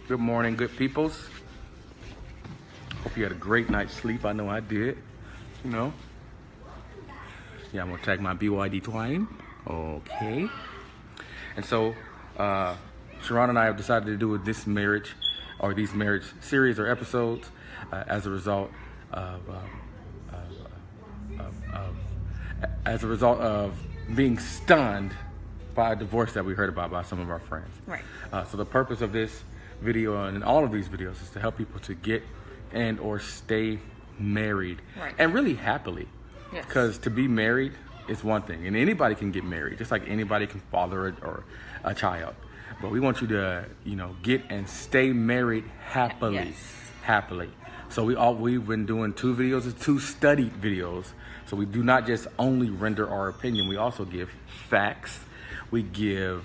Good morning, good peoples. Hope you had a great night's sleep. I know I did. You know. Yeah, I'm gonna tag my BYD twine. Okay. And so, Sharon and I have decided to do this marriage, or these marriage series or episodes, as a result of being stunned by a divorce that we heard about by some of our friends. Right. So the purpose of this video and all of these videos is to help people to get and or stay married, right, and really happily. Yes. Because to be married is one thing, and anybody can get married, just like anybody can father a child. But we want you to, get and stay married happily. Yes. Happily. So we've been doing 2 videos, it's 2 studied videos. So we do not just only render our opinion, we also give facts. We give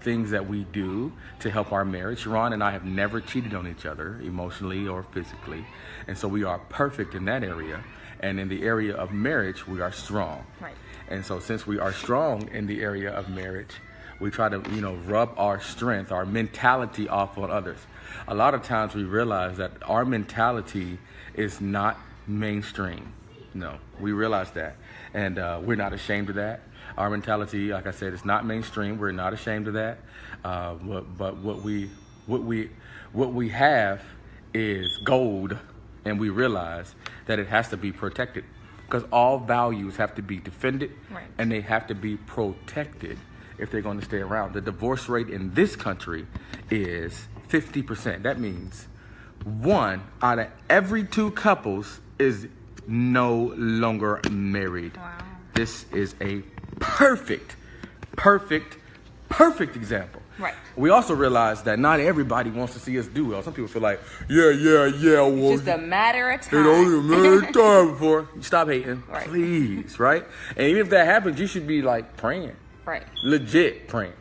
things that we do to help our marriage. Rohn and I have never cheated on each other emotionally or physically. And so we are perfect in that area. And in the area of marriage, we are strong. Right. And so since we are strong in the area of marriage, we try to, rub our strength, our mentality off on others. A lot of times we realize that our mentality is not mainstream. No, we realize that. And we're not ashamed of that. Our mentality, like I said, is not mainstream. We're not ashamed of that. But what we have is gold, and we realize that it has to be protected, because all values have to be defended, right, and they have to be protected if they're going to stay around. The divorce rate in this country is 50%. That means 1 out of every 2 couples is no longer married. Wow. This is a perfect example. Right. We also realize that not everybody wants to see us do well. Some people feel like, yeah, well, it's just a matter of time. It's only a matter of time before you stop hating, right, please, right? And even if that happens, you should be like praying, right, legit praying.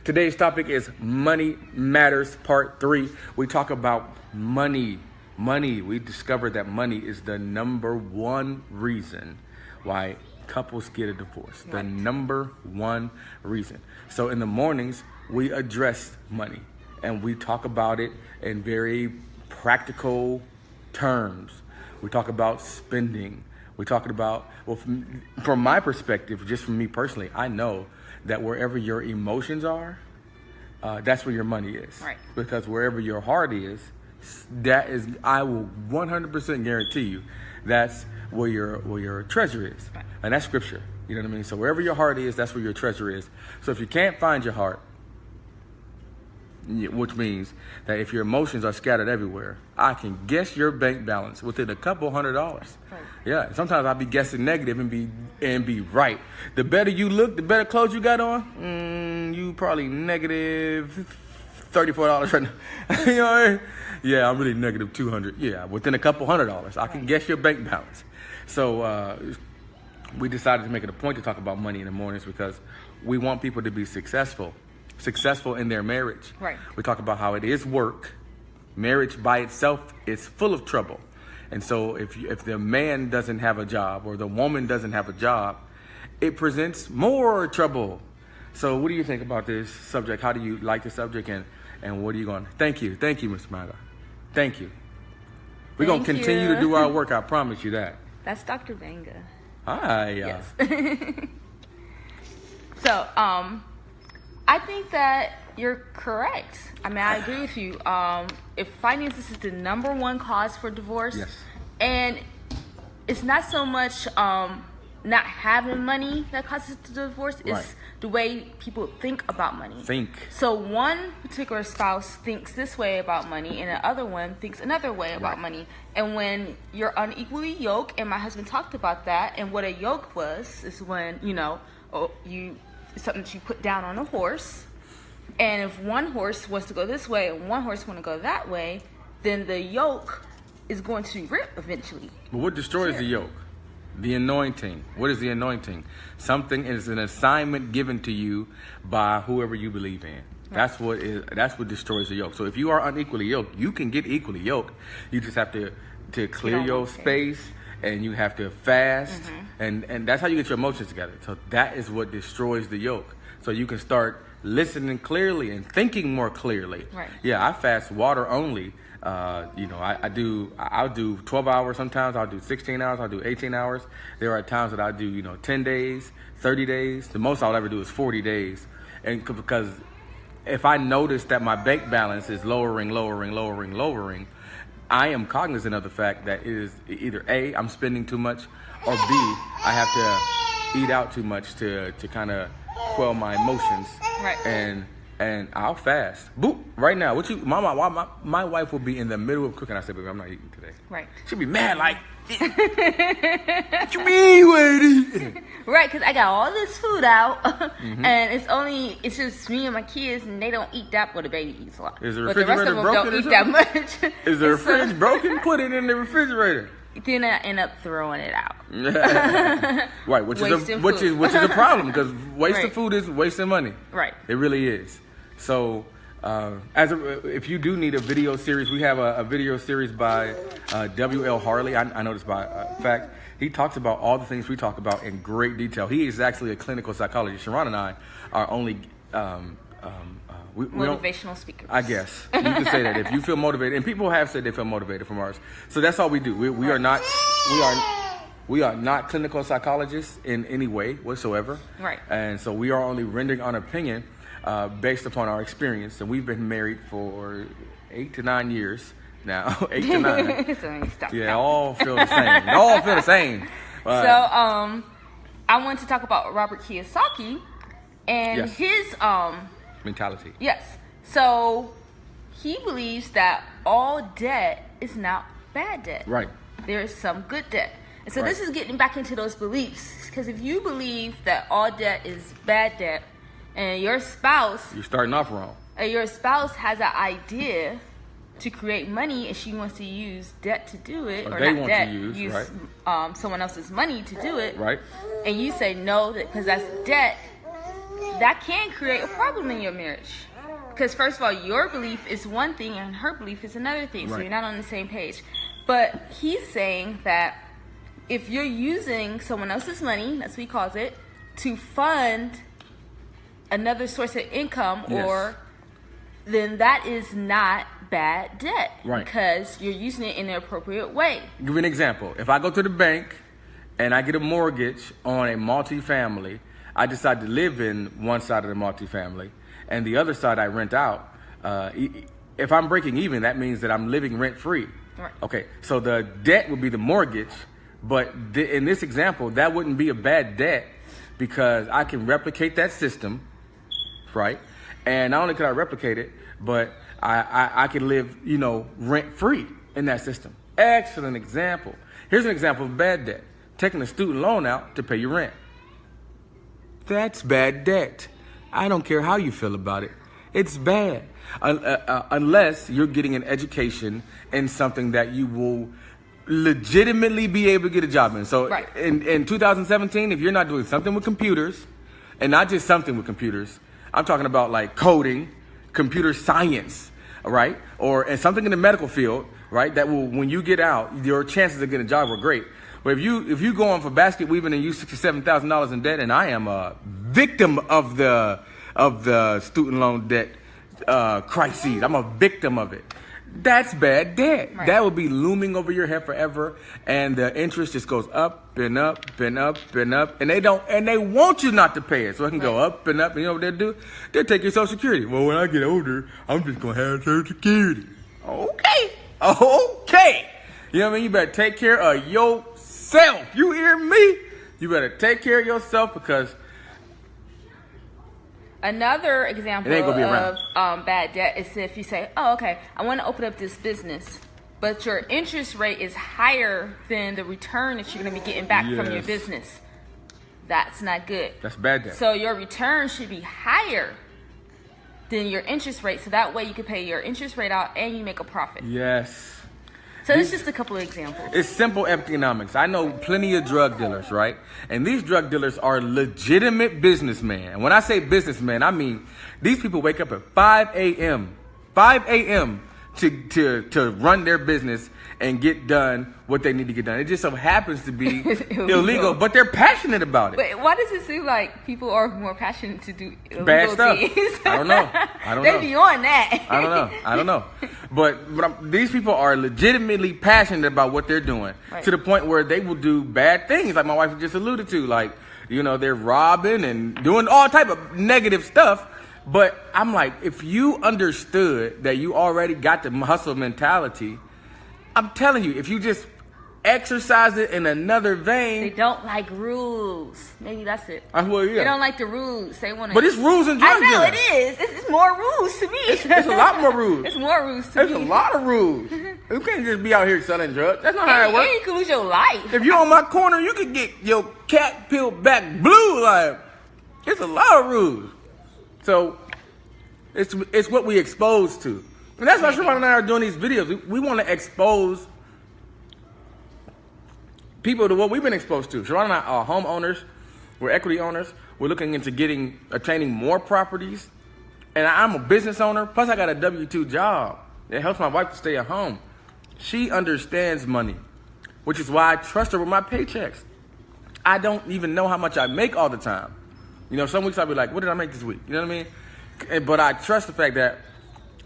Today's topic is Money Matters Part 3. We talk about money. We discovered that money is the number 1 reason why couples get a divorce. The number 1 reason. So in the mornings, we address money, and we talk about it in very practical terms. We talk about spending. We talk about, from my perspective, just from me personally, I know that wherever your emotions are, that's where your money is. Right. Because wherever your heart is, that is, I will 100% guarantee you, that's where your treasure is. Right. And that's scripture. You know what I mean? So wherever your heart is, that's where your treasure is. So if you can't find your heart, which means that if your emotions are scattered everywhere, I can guess your bank balance within a couple $100. Right. Yeah, sometimes I'll be guessing negative and be right. The better you look, the better clothes you got on, you probably negative $34 right now. You know what I mean? Yeah, I'm really negative 200. Yeah, within a couple $100, I can guess your bank balance. So we decided to make it a point to talk about money in the mornings because we want people to be successful in their marriage. Right. We talk about how it is work. Marriage by itself is full of trouble. And so if the man doesn't have a job or the woman doesn't have a job, it presents more trouble. So what do you think about this subject? How do you like the subject, and what are you going? Thank you, Mr. Maga. Thank you. We're going to continue to do our work, I promise you that. That's Dr. Vanga. Hi. Yes. So, I think that you're correct. I mean, I agree with you. If finances is the number 1 cause for divorce, yes, and it's not so much not having money that causes the divorce, it's right, the way people think about money. So one particular spouse thinks this way about money, and the other one thinks another way about money. And when you're unequally yoked, and my husband talked about that, and what a yoke is when, it's something that you put down on a horse, and if one horse wants to go this way and one horse wants to go that way, then the yoke is going to rip eventually. But what destroys the yoke? The anointing. What is the anointing? Something is an assignment given to you by whoever you believe in. That's what destroys the yoke. So if you are unequally yoked, you can get equally yoked. You just have to clear your space, and you have to fast, and that's how you get your emotions together. So that is what destroys the yoke. So you can start listening clearly and thinking more clearly. Right. Yeah, I fast water only. I'll do 12 hours sometimes. I'll do 16 hours. I'll do 18 hours. There are times that I do, 10 days, 30 days. The most I'll ever do is 40 days. And because if I notice that my bank balance is lowering, I am cognizant of the fact that it is either A, I'm spending too much, or B, I have to eat out too much to kind of quell my emotions. Right. And I'll fast. Boop. Right now, my wife will be in the middle of cooking. I said, baby, I'm not eating today. Right. She'll be mad like, what you mean, Wendy? Right, because I got all this food out, and it's just me and my kids, and they don't eat that, well, the baby eats a lot. Is the but the rest refrigerator of them broken? don't eat that much. Is the fridge broken? Put it in the refrigerator. Then I end up throwing it out. Right, which is a problem, because wasting Right. food is wasting money. Right. It really is. So, if you do need a video series, we have a video series by W.L. Harley. I know this by fact. He talks about all the things we talk about in great detail. He is actually a clinical psychologist. Sharon and I are only motivational speakers. I guess you can say that if you feel motivated, and people have said they feel motivated from ours. So that's all we do. We are not clinical psychologists in any way whatsoever. Right. And so we are only rendering an opinion based upon our experience. And we've been married for 8 to 9 years now. 8 to 9. Yeah, all feel the same. They all feel the same. So I want to talk about Robert Kiyosaki and his mentality. Yes. So he believes that all debt is not bad debt. Right. There is some good debt. And so Right. this is getting back into those beliefs. Because if you believe that all debt is bad debt, and your spouse... You're starting off wrong. Your spouse has an idea to create money, and she wants to use debt to do it, Or or they not want debt, to use, someone else's money to do it. Right. And you say no, because that's debt. That can create a problem in your marriage. Because first of all, your belief is one thing and her belief is another thing. So Right. you're not on the same page. But he's saying that if you're using someone else's money, that's what he calls it, to fund another source of income, Yes. then that is not bad debt. Right. Because you're using it in the appropriate way. Give you an example. If I go to the bank and I get a mortgage on a multifamily, I decide to live in one side of the multifamily, and the other side I rent out. If I'm breaking even, that means that I'm living rent free. Right. Okay, so the debt would be the mortgage, but in this example, that wouldn't be a bad debt because I can replicate that system, right? And not only could I replicate it, but I could live, rent free in that system. Excellent example. Here's an example of bad debt: taking a student loan out to pay your rent. That's bad debt. I don't care how you feel about it. It's bad. Unless you're getting an education in something that you will legitimately be able to get a job in. So Right. in 2017, if you're not doing something with computers, and not just something with computers, I'm talking about like coding, computer science, right? And something in the medical field, right? That will, when you get out, your chances of getting a job are great. But if you go on for basket weaving and use $67,000 in debt, and I am a victim of the student loan debt crises, I'm a victim of it. That's bad debt. Right. That will be looming over your head forever, and the interest just goes up and up and up and up, and they want you not to pay it, so it can go up and up. And you know what they'll do? They'll take your Social Security. Well, when I get older, I'm just gonna have Social Security. Okay. You know what I mean? You better take care of yourself. You hear me? You better take care of yourself, because another example It ain't gonna be of bad debt is if you say, oh, okay, I want to open up this business, but your interest rate is higher than the return that you're going to be getting back from your Yes. business. That's not good. that's bad debt. So your return should be higher than your interest rate, so that way you can pay your interest rate out and you make a profit. Yes. So it's just a couple of examples. It's simple economics. I know plenty of drug dealers, right? And these drug dealers are legitimate businessmen. And when I say businessmen, I mean these people wake up at 5 a.m. to run their business and get done what they need to get done. It just so happens to be illegal, but they're passionate about it. But why does it seem like people are more passionate to do illegal bad stuff? things? I don't know. They're beyond that. I don't know. But these people are legitimately passionate about what they're doing, to the point where they will do bad things, like my wife just alluded to. Like, they're robbing and doing all type of negative stuff. But I'm like, if you understood that you already got the hustle mentality, I'm telling you, if you just exercise it in another vein. They don't like rules. Maybe that's it. Well, yeah. They don't like the rules. They want to. But it's rules and drugs. I know it is. It's more rules to me. It's a lot more rules. It's more rules to me. There's a lot of rules. You can't just be out here selling drugs. That's not how it works. And you can lose your life. If you're on my corner, you could get your cat peeled back blue. Like, it's a lot of rules. So it's what we exposed to. And that's why Sharon and I are doing these videos. We want to expose people to what we've been exposed to. Sharon and I are homeowners. We're equity owners. We're looking into obtaining more properties. And I'm a business owner. Plus, I got a W-2 job. It helps my wife to stay at home. She understands money, which is why I trust her with my paychecks. I don't even know how much I make all the time. Some weeks I'll be like, what did I make this week? You know what I mean? But I trust the fact that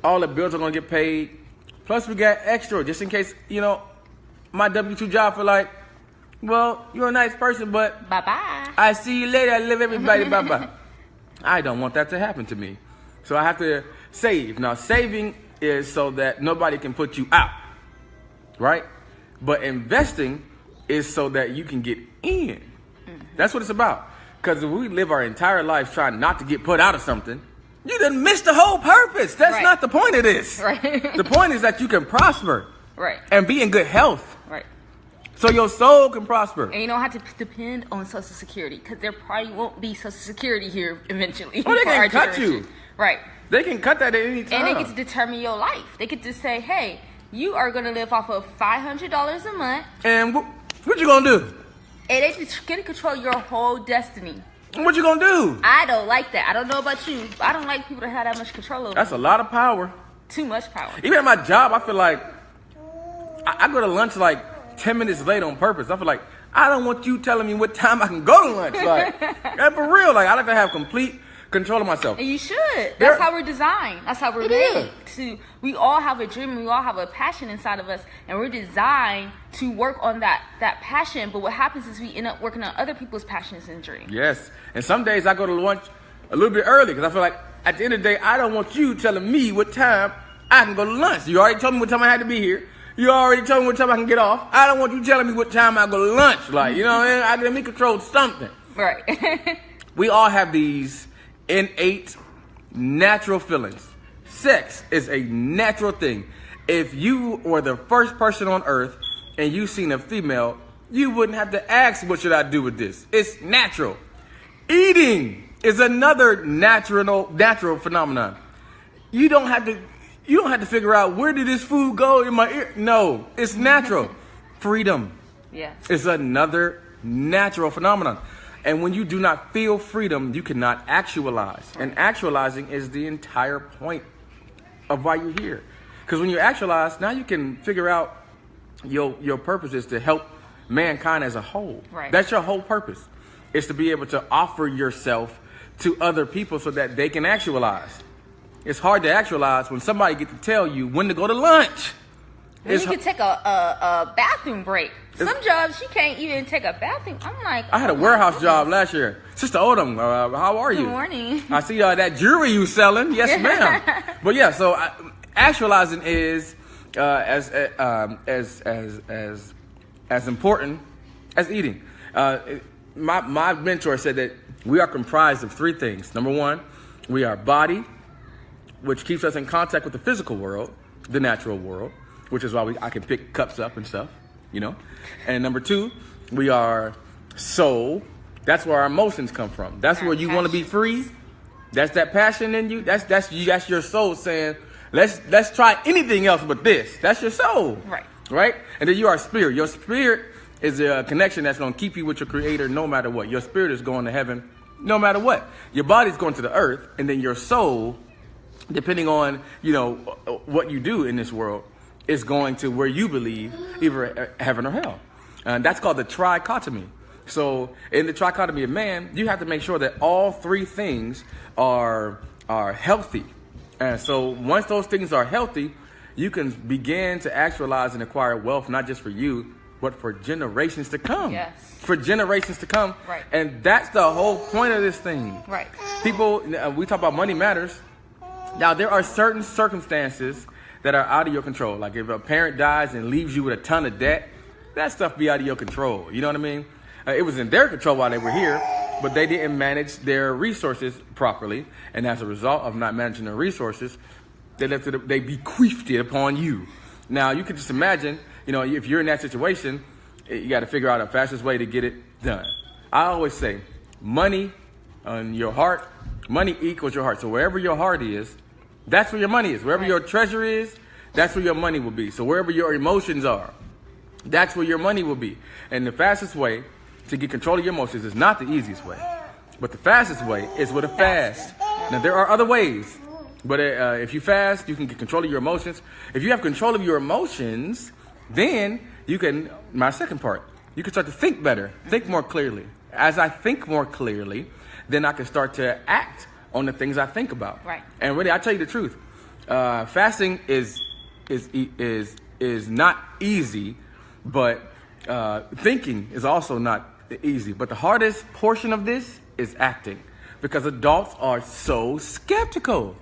all the bills are going to get paid. Plus, we got extra just in case, my W-2 job for like, well, you're a nice person, but bye-bye. I see you later. I love everybody. Bye-bye. I don't want that to happen to me. So I have to save. Now, saving is so that nobody can put you out, right? But investing is so that you can get in. That's what it's about. Because if we live our entire lives trying not to get put out of something, you done missed the whole purpose. That's not the point of this. Right. The point is that you can prosper. Right. And be in good health. Right. So your soul can prosper. And you don't have to depend on Social Security, because there probably won't be Social Security here eventually. Oh, they can cut you. Right. They can cut that at any time. And they get to determine your life. They get to say, hey, you are going to live off of $500 a month. And what you going to do? And they get to control your whole destiny. What you going to do? I don't like that. I don't know about you. I don't like people that have that much control over That's a lot of power. Too much power. Even at my job, I feel like I go to lunch like 10 minutes late on purpose. I feel like I don't want you telling me what time I can go to lunch. Like, and for real, like I like to have complete control of myself. And you should. That's how we're designed. That's how we're made. We all have a dream. We all have a passion inside of us, and we're designed to work on that passion. But what happens is we end up working on other people's passions and dreams. Yes. And some days I go to lunch a little bit early because I feel like at the end of the day, I don't want you telling me what time I can go to lunch. You already told me what time I had to be here. You already told me what time I can get off. I don't want you telling me what time I go to lunch. Like, I let me control something. Right. We all have these innate, natural feelings. Sex is a natural thing. If you were the first person on earth and you seen a female, you wouldn't have to ask, what should I do with this? It's natural. Eating is another natural phenomenon. You don't have to figure out, where did this food go in my ear? No, it's natural. Freedom. Yes. It's another natural phenomenon. And when you do not feel freedom, you cannot actualize. And actualizing is the entire point of why you're here. Because when you actualize, now you can figure out your purpose is to help mankind as a whole. Right. That's your whole purpose. Is to be able to offer yourself to other people so that they can actualize. It's hard to actualize when somebody gets to tell you when to go to lunch. You can take a bathroom break. Some jobs you can't even take a bathroom. I'm like, I had a warehouse job last year. Sister Odom, how are you? Good morning. I see that jewelry you selling. Yes, ma'am. But yeah, so actualizing is as important as eating. My mentor said that we are comprised of three things. Number one, we are body, which keeps us in contact with the physical world, the natural world, which is why I can pick cups up and stuff, And number two, we are soul. That's where our emotions come from. That's where you want to be free. That's that passion in you. That's your soul saying, let's try anything else but this. That's your soul. Right? And then you are spirit. Your spirit is a connection that's going to keep you with your creator no matter what. Your spirit is going to heaven no matter what. Your body's going to the earth, and then your soul depending on, what you do in this world, is going to where you believe, either heaven or hell. And that's called the trichotomy. So in the trichotomy of man, you have to make sure that all three things are healthy. And so once those things are healthy, you can begin to actualize and acquire wealth, not just for you, but for generations to come. Yes. For generations to come. Right. And that's the whole point of this thing. Right. People, we talk about money matters. Now, there are certain circumstances that are out of your control. Like if a parent dies and leaves you with a ton of debt, that stuff be out of your control. You know what I mean? It was in their control while they were here, but they didn't manage their resources properly. And as a result of not managing their resources, they bequeathed it upon you. Now, you can just imagine, if you're in that situation, you got to figure out the fastest way to get it done. I always say, money on your heart, money equals your heart. So wherever your heart is, that's where your money is. Wherever your treasure is, that's where your money will be. So wherever your emotions are, that's where your money will be. And the fastest way to get control of your emotions is not the easiest way, but the fastest way is with a fast. Now, there are other ways, but if you fast, you can get control of your emotions. If you have control of your emotions, then you can, my second part, you can start to think better, think more clearly. As I think more clearly, then I can start to act on the things I think about. Right. And really, I tell you the truth, fasting is not easy, but thinking is also not easy. But the hardest portion of this is acting, because adults are so skeptical.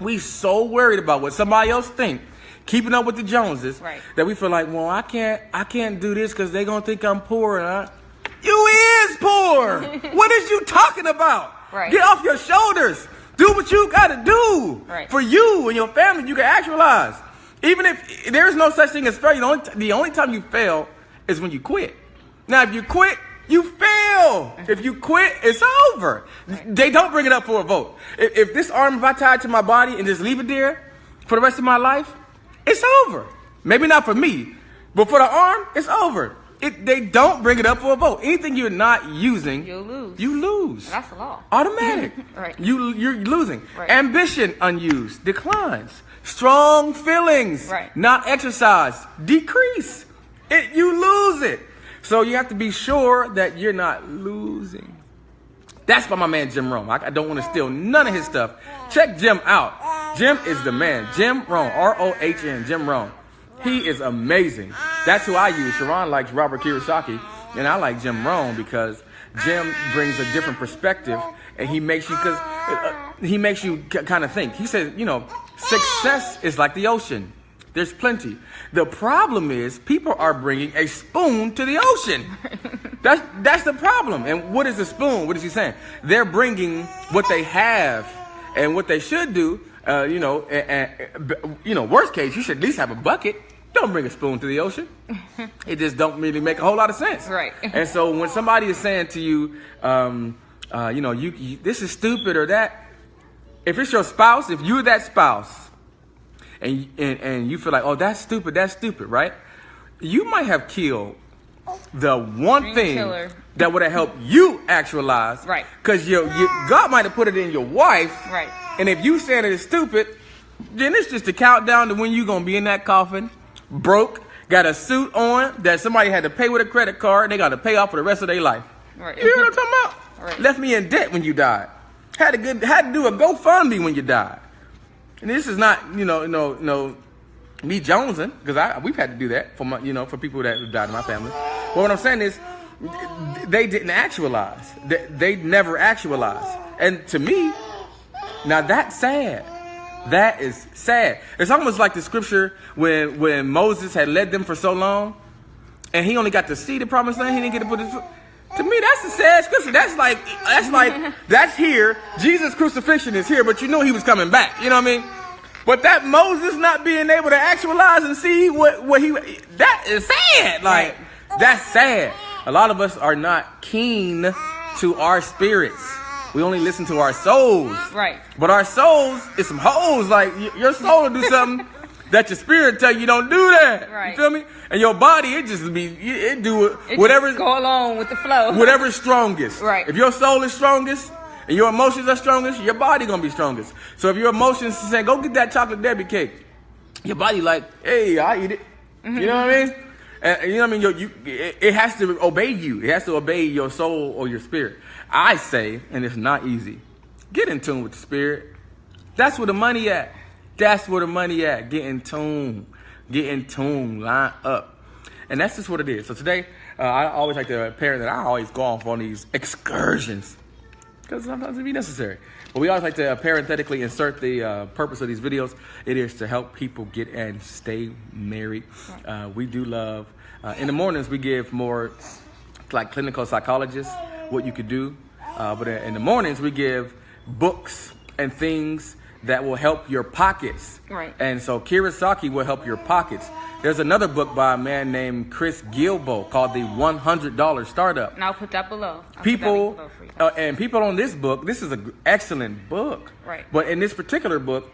We so worried about what somebody else think, keeping up with the Joneses, right, that we feel like, well, I can't do this because they're gonna think I'm poor. You is poor. What is you talking about? Right. Get off your shoulders. Do what you gotta do, right, for you and your family. You can actualize. Even if there's no such thing as failure, the only time you fail is when you quit. Now, if you quit, you fail. If you quit, it's over. Right. They don't bring it up for a vote. If this arm, if I tie it to my body and just leave it there for the rest of my life, it's over. Maybe not for me, but for the arm, it's over. They don't bring it up for a vote. Anything you're not using, you lose. You lose. That's the law. Automatic. Right. You're losing. Right. Ambition unused declines. Strong feelings, right, not exercise, decrease. You lose it. So you have to be sure that you're not losing. That's by my man Jim Rohn. I don't want to steal none of his stuff. Check Jim out. Jim is the man. Jim Rohn, R-O-H-N, Jim Rohn. He is amazing. That's who I use. Sharon likes Robert Kiyosaki, and I like Jim Rohn because Jim brings a different perspective, and he makes you kind of think. He says, success is like the ocean. There's plenty. The problem is people are bringing a spoon to the ocean. That's the problem. And what is the spoon? What is he saying? They're bringing what they have and what they should do. Worst case, you should at least have a bucket. Don't bring a spoon to the ocean. It just don't really make a whole lot of sense. Right. And so when somebody is saying to you, this is stupid or that, if it's your spouse, if you're that spouse, and you feel like, oh, that's stupid, right? You might have killed the one thing that would have helped you actualize. Right. Because God might have put it in your wife. Right. And if you saying it is stupid, then it's just a countdown to when you're going to be in that coffin, broke, got a suit on that somebody had to pay with a credit card, and they got to pay off for the rest of their life. Right. You know what I'm talking about? Right. Left me in debt when you died. Had to do a GoFundMe when you died. And this is not, me jonesing, because we've had to do that for people that have died in my family. But what I'm saying is, they didn't actualize. They never actualized. And to me, now that's sad. That is sad. It's almost like the scripture when Moses had led them for so long, and he only got to see the promised land. He didn't get to put his foot. To me, that's a sad scripture. That's here. Jesus' crucifixion is here, but you know he was coming back. You know what I mean? But that Moses not being able to actualize and see that is sad. Like, that's sad. A lot of us are not keen to our spirits. We only listen to our souls. Right. But our souls is some hoes. Like, your soul will do something that your spirit tell you don't do that. Right. You feel me? And your body, it do whatever. Just go along with the flow. Whatever's strongest. Right. If your soul is strongest, and your emotions are strongest, your body gonna be strongest. So if your emotions say, go get that chocolate Debbie cake, your body like, hey, I eat it. Mm-hmm. You know what I mean? And you know what I mean? It has to obey you. It has to obey your soul or your spirit. I say, and it's not easy, get in tune with the spirit. That's where the money at. That's where the money at. Get in tune. Get in tune. Line up. And that's just what it is. So today, I always like to parent that I always go off on these excursions because sometimes it be necessary. But we always like to parenthetically insert the purpose of these videos. It is to help people get and stay married. We do love. In the mornings, we give more like clinical psychologists what you could do. But in the mornings, we give books and things that will help your pockets. Right. And so Kiyosaki will help your pockets. There's another book by a man named Guillebeau called The $100 Startup. And I'll put that below. People on this book, this is an excellent book. Right. But in this particular book,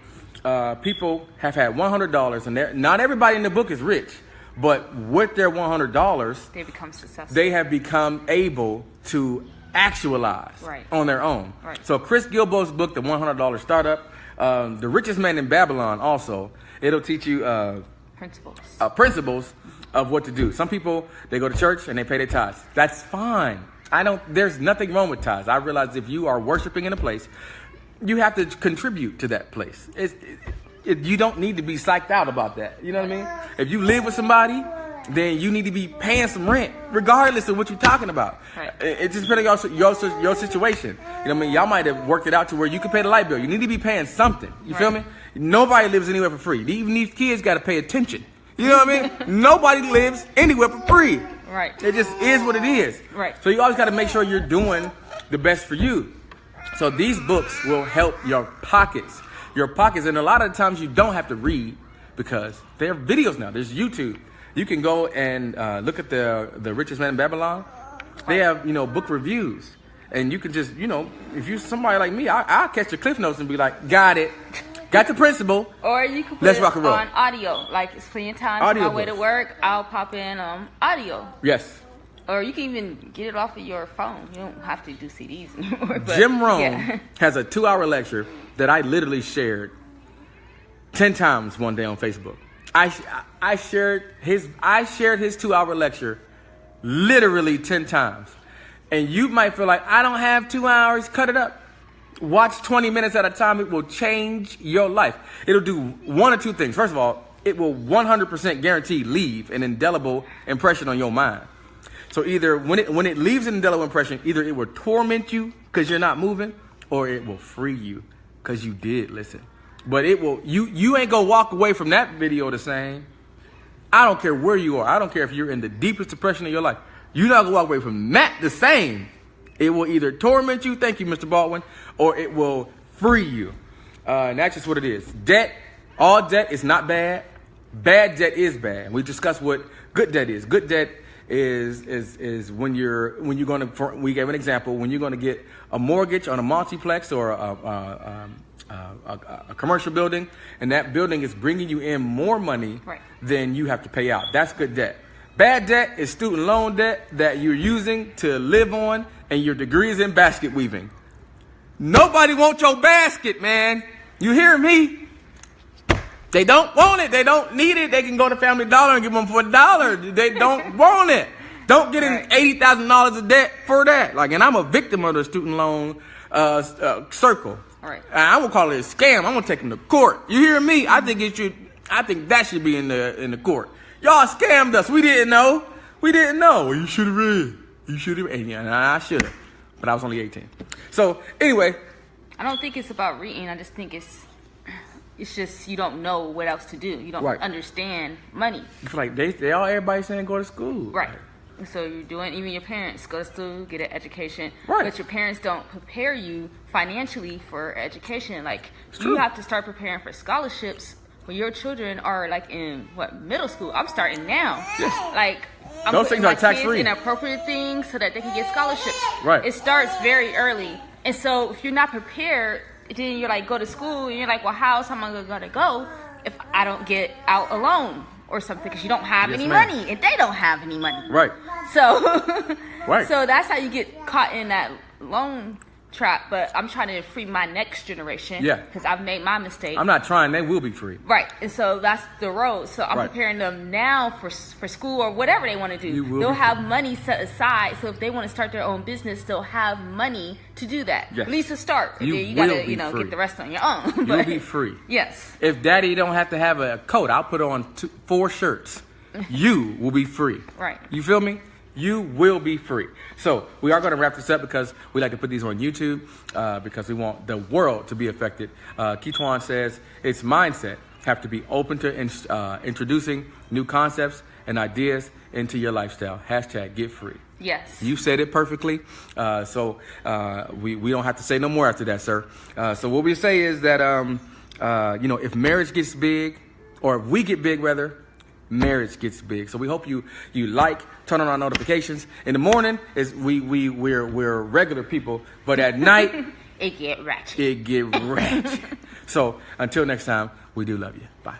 people have had $100, and not everybody in the book is rich. But with their $100, they become successful. They have become able to actualize on their own. Right. So Chris Guillebeau's book, The $100 Startup, The Richest Man in Babylon, also, it'll teach you principles of what to do. Some people, they go to church and they pay their tithes. That's fine. There's nothing wrong with tithes. I realize if you are worshiping in a place, you have to contribute to that place. You don't need to be psyched out about that. You know what I mean? If you live with somebody, then you need to be paying some rent, regardless of what you're talking about. Right. It just depends on your situation. You know what I mean? Y'all might have worked it out to where you can pay the light bill. You need to be paying something. You feel me? Nobody lives anywhere for free. Even these kids got to pay attention. You know what I mean? Nobody lives anywhere for free. Right. It just is what it is. Right. So you always got to make sure you're doing the best for you. So these books will help your pockets. Your pockets. And a lot of the times you don't have to read because there are videos now. There's YouTube. You can go and look at the Richest Man in Babylon. They have, book reviews. And you can just, if you're somebody like me, I'll catch the Cliff Notes and be like, got it. Got the principle. Or you can put Let's it rock and roll. On audio. Like, it's plenty of times on my way to work, I'll pop in audio. Yes. Or you can even get it off of your phone. You don't have to do CDs anymore. But, Jim Rohn has a 2-hour lecture that I literally shared 10 times one day on Facebook. I shared his 2-hour lecture literally 10 times. And you might feel like, I don't have 2 hours, cut it up. Watch 20 minutes at a time. It will change your life. It'll do one or two things. First of all, it will 100% guarantee leave an indelible impression on your mind. So either when it leaves an indelible impression, either it will torment you because you're not moving, or it will free you because you did listen. But it will, you ain't gonna walk away from that video the same. I don't care where you are. I don't care if you're in the deepest depression of your life. You're not gonna walk away from that the same. It will either torment you, thank you, Mr. Baldwin, or it will free you. And that's just what it is. Debt, all debt is not bad. Bad debt is bad. We discussed what good debt is. Good debt is when you're going to, we gave an example, when you're going to get a mortgage on a multiplex or a commercial building, and that building is bringing you in more money than you have to pay out. That's good debt. Bad debt is student loan debt that you're using to live on, and your degree is in basket weaving. Nobody wants your basket, man. You hear me? They don't want it. They don't need it. They can go to Family Dollar and give them for $1. They don't want it. Don't get in $80,000 of debt for that. And I'm a victim of the student loan circle. Right. I won't call it a scam. I'm gonna take them to court. You hear me? I think that should be in the court. Y'all scammed us. We didn't know. Well, you should have read. You should have. And I should have, but I was only 18. So anyway, I don't think it's about reading. I just think it's just you don't know what else to do. You don't understand money. You feel like everybody saying go to school. Right. So you're doing, even your parents go to school, get an education. Right. But your parents don't prepare you financially for education. You have to start preparing for scholarships when your children are in middle school. I'm starting now. Yes. I'm those putting things are my tax kids free in appropriate things so that they can get scholarships. Right. It starts very early. And so if you're not prepared, then you're go to school and you're well, how am I going to go if I don't get out alone or something? Because you don't have any money and they don't have any money. Right. So, so that's how you get caught in that loan trap, but I'm trying to free my next generation. Yeah. Because I've made my mistake. I'm not trying. They will be free. Right. And so that's the road. So I'm preparing them now for school or whatever they want to do. They'll have money set aside. So if they want to start their own business, they'll have money to do that. Yes. At least to start. And you then you got to, free. get the rest on your own. You'll be free. Yes. If daddy don't have to have a coat, I'll put on 4 shirts. You will be free. Right. You feel me? You will be free. So we are going to wrap this up because we like to put these on YouTube because we want the world to be affected. Keetwan says its mindset have to be open to introducing new concepts and ideas into your lifestyle. Hashtag get free. Yes. You said it perfectly. So we don't have to say no more after that, sir. So what we say is that, if marriage gets big, or if we get big, rather, marriage gets big. So we hope you like, turn on our notifications. In the morning is we're regular people, but at night it get ratchet. So until next time, we do love you. Bye.